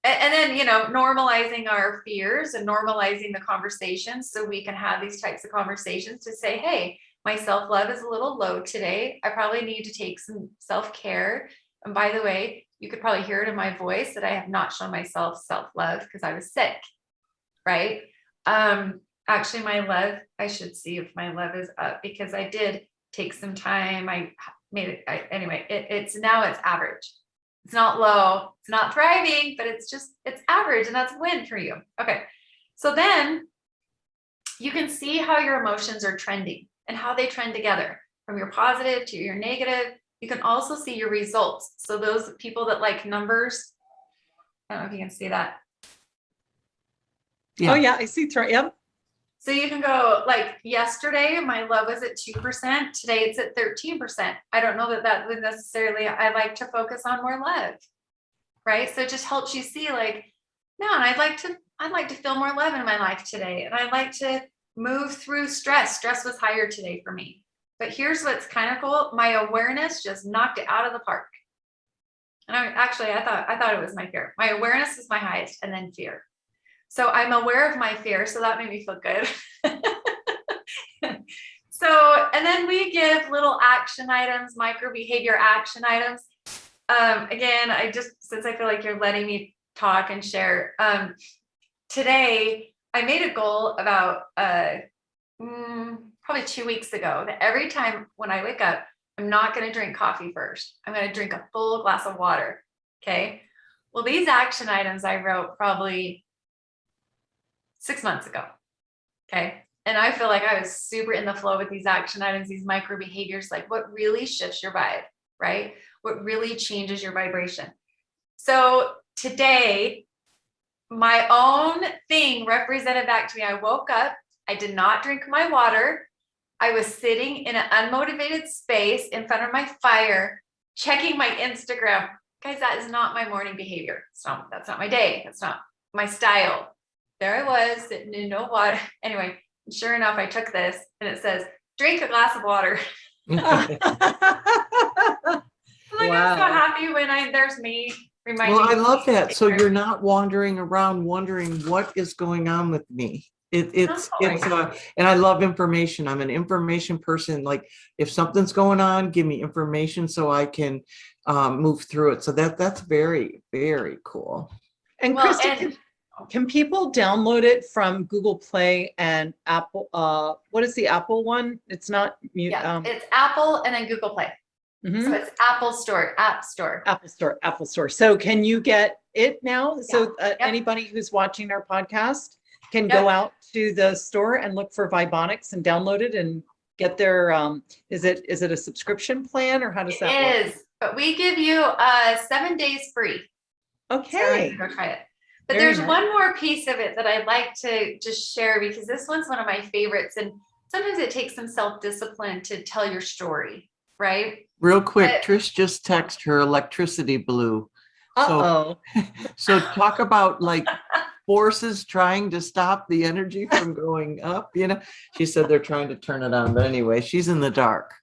and then, normalizing our fears and normalizing the conversations so we can have these types of conversations to say, hey, my self-love is a little low today. I probably need to take some self-care. And by the way, you could probably hear it in my voice that I have not shown myself self-love because I was sick. Right. Actually, my love, I should see if my love is up because I did take some time. I made it. Anyway, it's average. It's not low. It's not thriving, but it's average. And that's a win for you. Okay. So then you can see how your emotions are trending and how they trend together from your positive to your negative. You can also see your results. So those people that like numbers, I don't know if you can see that. Yeah. Oh yeah, I see. Yep. So you can go like yesterday, my love was at 2%. Today it's at 13%. I don't know that would necessarily, I like to focus on more love. Right. So it just helps you see like, no, and I'd like to feel more love in my life today. And I'd like to move through stress. Stress was higher today for me. But here's what's kind of cool. My awareness just knocked it out of the park. And I thought it was my fear. My awareness is my highest and then fear. So I'm aware of my fear. So that made me feel good. So, and then we give little action items, micro behavior action items. Again, since I feel like you're letting me talk and share, today I made a goal about probably 2 weeks ago that every time when I wake up, I'm not going to drink coffee first. I'm going to drink a full glass of water. Okay. Well, these action items I wrote probably 6 months ago. Okay. And I feel like I was super in the flow with these action items, these micro behaviors, like what really shifts your vibe, right? What really changes your vibration. So today, my own thing represented back to me. I woke up, I did not drink my water. I was sitting in an unmotivated space in front of my fire, checking my Instagram. Guys, that is not my morning behavior. So that's not my day. That's not my style. There I was sitting in no water. Anyway, sure enough, I took this and it says, drink a glass of water. I'm like, I'm so happy when there's me reminding Well, I me. love that. So you're not wandering around wondering what is going on with me. It's and I love information. I'm an information person. Like if something's going on, give me information so I can move through it. So that's very, very cool. And Well, Kristi, can people download it from Google Play and Apple? What is the Apple one? It's not mute. Yeah, it's Apple and then Google Play. So it's Apple Store, App Store. Apple Store. So can you get it now? So Yep. anybody who's watching our podcast can go out to the store and look for Vibonix and download it and get their, is it a subscription plan or how does that work? It is, but we give you 7 days free. Okay. So go try it. But Very there's nice. one more piece of it that I'd like to just share because this one's one of my favorites. And sometimes it takes some self-discipline to tell your story, right? Real quick, Trish just texted her electricity blew. So talk about like forces trying to stop the energy from going up. She said they're trying to turn it on, but anyway, she's in the dark.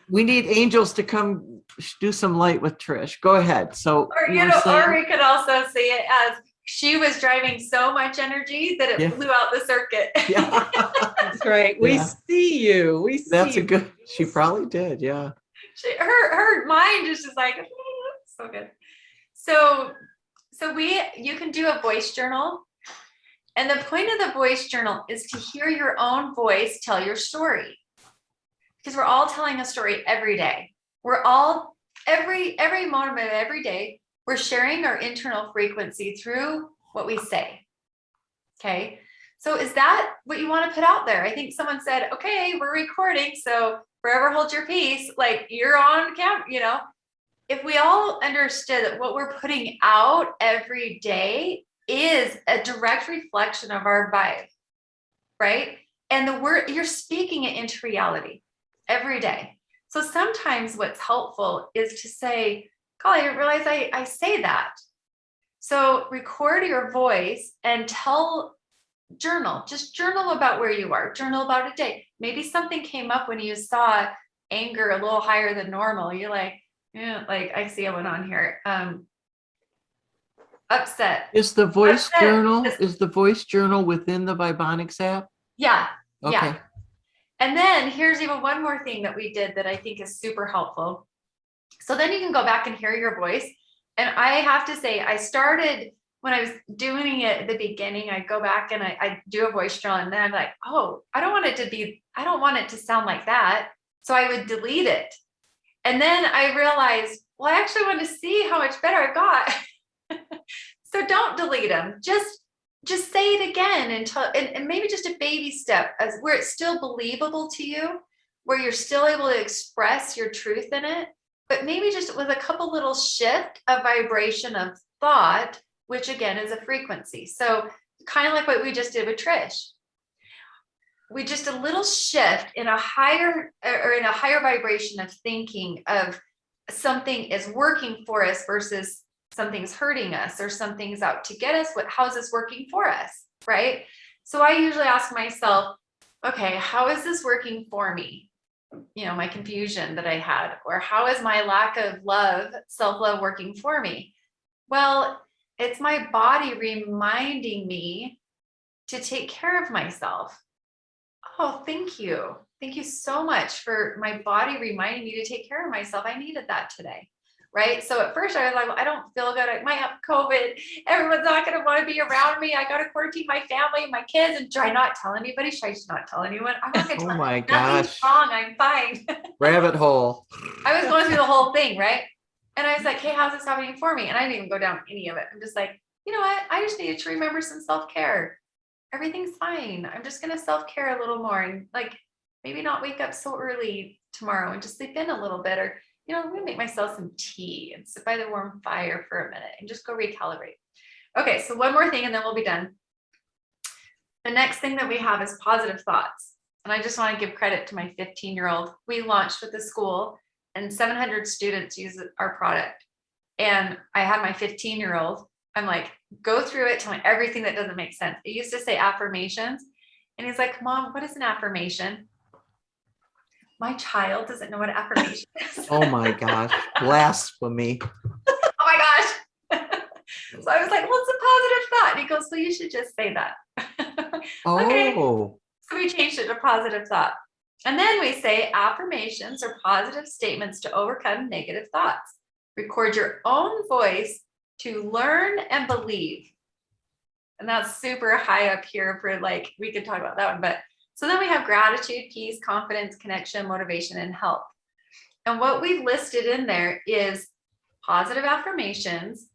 we need angels to come do some light with Trish. Go ahead. So or we could also see it as she was driving so much energy that it blew out the circuit. Yeah. That's right. We see you. That's a good. She probably did. Yeah. Her mind is just like so good. So you can do a voice journal, and the point of the voice journal is to hear your own voice tell your story, because we're all telling a story every day. We're all every moment of every day. We're sharing our internal frequency through what we say. Okay. So is that what you want to put out there? I think someone said, okay, we're recording. So forever hold your peace. Like you're on camera, if we all understood that what we're putting out every day is a direct reflection of our vibe, right? And the word, you're speaking it into reality every day. So sometimes what's helpful is to say, God, I didn't realize I say that. So record your voice and just journal about where you are, journal about a day. Maybe something came up when you saw anger a little higher than normal. You're like, like I see one on here. Upset. Is the voice journal within the Vibonix app? Yeah. Okay. Yeah. And then here's even one more thing that we did that I think is super helpful. So then you can go back and hear your voice. And I have to say, I started when I was doing it at the beginning, I go back and I do a voice journal, and then I'm like, oh, I don't want it to sound like that. So I would delete it. And then I realized, well, I actually want to see how much better I got. So don't delete them. Just say it again and maybe just a baby step as where it's still believable to you, where you're still able to express your truth in it, but maybe just with a couple little shift of vibration of thought, which again is a frequency. So kind of like what we just did with Trish. We just a little shift in a higher vibration of thinking of something is working for us versus something's hurting us or something's out to get us. How is this working for us? Right. So I usually ask myself, okay, how is this working for me? My confusion that I had, or how is my lack of love, self-love working for me? Well, it's my body reminding me to take care of myself. Oh, thank you. Thank you so much for my body reminding me to take care of myself. I needed that today. right? So at first I was like, well, I don't feel good. I might have COVID. Everyone's not going to want to be around me. I got to quarantine my family, my kids, and should I not tell anybody? Should I just not tell anyone? I'm not going to Oh tell my nothing's gosh. wrong. I'm fine. Rabbit hole. I was going through the whole thing, right? And I was like, hey, how's this happening for me? And I didn't even go down any of it. I'm just like, you know what? I just needed to remember some self-care. Everything's fine. I'm just going to self-care a little more and like maybe not wake up so early tomorrow and just sleep in a little bit. Or, you know, I'm going to make myself some tea and sit by the warm fire for a minute and just go recalibrate. Okay, so one more thing and then we'll be done. The next thing that we have is positive thoughts. And I just want to give credit to my 15-year-old. We launched with the school and 700 students use our product. And I had my 15-year-old, I'm like, go through it, tell me everything that doesn't make sense. It used to say affirmations. And he's like, Mom, what is an affirmation? My child doesn't know what affirmation is. Oh my gosh. Blasphemy. Oh my gosh. So I was like, what's a positive thought? And he goes, well, you should just say that. Okay. Oh. So we changed it to positive thought. And then we say affirmations are positive statements to overcome negative thoughts. Record your own voice to learn and believe. And that's super high up here for like, we could talk about that one. But so then we have gratitude, peace, confidence, connection, motivation, and help. And what we've listed in there is positive affirmations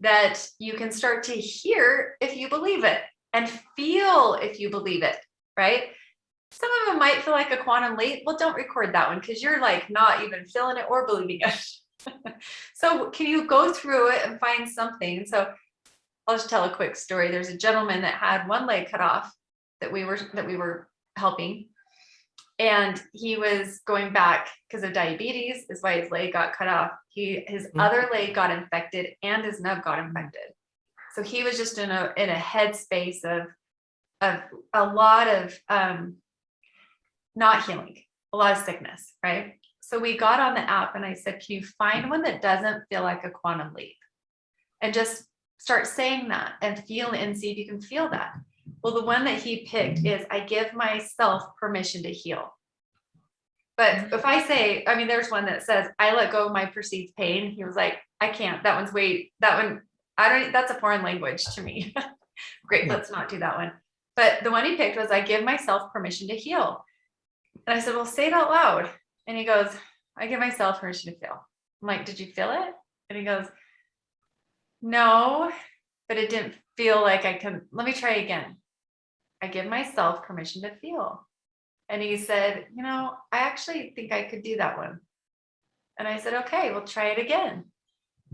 that you can start to hear if you believe it and feel if you believe it, right? Some of them might feel like a quantum leap. Well, don't record that one because you're like not even feeling it or believing it. So can you go through it and find something? So I'll just tell a quick story. There's a gentleman that had one leg cut off that we were helping. And he was going back because of diabetes, is why his leg got cut off. His other leg got infected and his nub got infected. So he was just in a headspace of a lot of not healing, a lot of sickness, right? So we got on the app and I said, can you find one that doesn't feel like a quantum leap? And just start saying that and feel it and see if you can feel that. Well, the one that he picked is I give myself permission to heal. But if I say, I mean, there's one that says, I let go of my perceived pain. He was like, I can't, that's a foreign language to me. Great, Yeah. let's not do that one. But the one he picked was I give myself permission to heal. And I said, well, say it out loud. And he goes, I give myself permission to feel. I'm like, did you feel it? And he goes, no, but it didn't feel like I can. Let me try again. I give myself permission to feel. And he said, you know, I actually think I could do that one. And I said, okay, we'll try it again.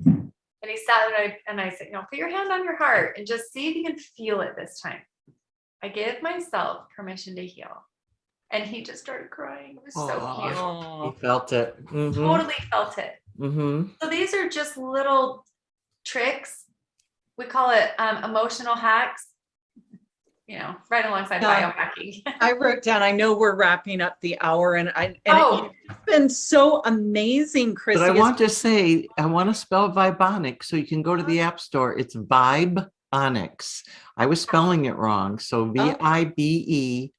And he sat there and I said, you know, put your hand on your heart and just see if you can feel it this time. I give myself permission to heal. And he just started crying. It was so cute. He felt it. Mhm. Totally felt it. Mhm. So these are just little tricks. We call it emotional hacks, you know, right alongside biohacking. I wrote down, I know we're wrapping up the hour and Oh. it's been so amazing, Kristi. But I want to say, I want to spell Vibonix so you can go to the App Store. It's Vibonix. I was spelling it wrong. So Vibeonix.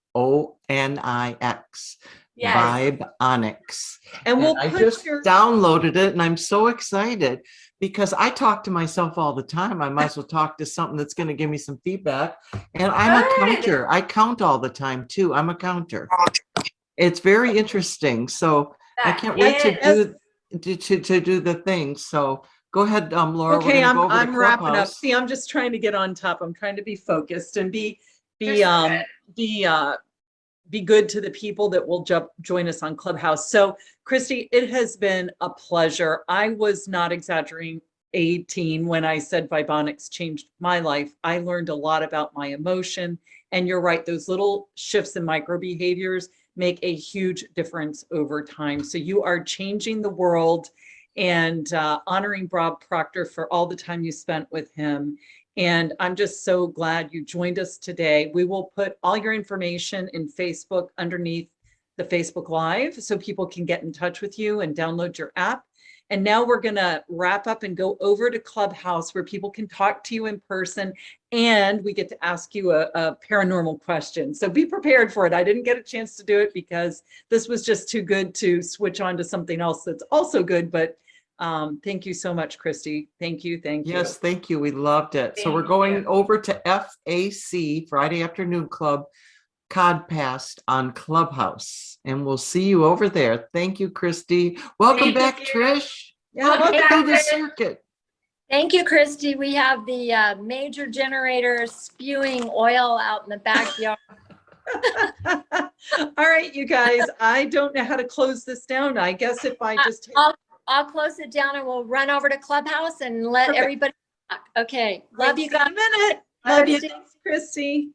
Yes. Vibonix. And we'll I put just your downloaded it and I'm so excited because I talk to myself all the time. I might as well talk to something that's going to give me some feedback. And I'm a counter. I count all the time too. I'm a counter. It's very interesting. So I can't wait to do the things. So go ahead, Laura. okay, We're gonna go over I'm to wrapping up. Clubhouse. See, I'm just trying to get on top. I'm trying to be focused and be good to the people that will join us on Clubhouse. So Kristi, it has been a pleasure. I was not exaggerating 18 when I said Vibonix changed my life. I learned a lot about my emotion, and you're right, those little shifts in micro behaviors make a huge difference over time. So you are changing the world and honoring Bob Proctor for all the time you spent with him. And I'm just so glad you joined us today. We will put all your information in Facebook underneath the Facebook Live so people can get in touch with you and download your app. And now we're going to wrap up and go over to Clubhouse where people can talk to you in person and we get to ask you a paranormal question. So be prepared for it. I didn't get a chance to do it because this was just too good to switch on to something else that's also good, but Thank you so much, Kristi. Thank you. Thank you. Yes, thank you. We loved it. So we're Thank going you. over to FAC, Friday Afternoon Club, CodPast on Clubhouse. And we'll see you over there. Thank you, Kristi. Welcome Thank back, you. Trish. Yeah, Welcome Welcome back, to the Trish. circuit. Thank you, Kristi. We have the major generator spewing oil out in the backyard. All right, you guys, I don't know how to close this down. I guess if I just, I'll close it down and we'll run over to Clubhouse and let Perfect. everybody talk. Okay. Love you See you guys. in a minute. Bye, Love you. Kristi. Thanks, Kristi.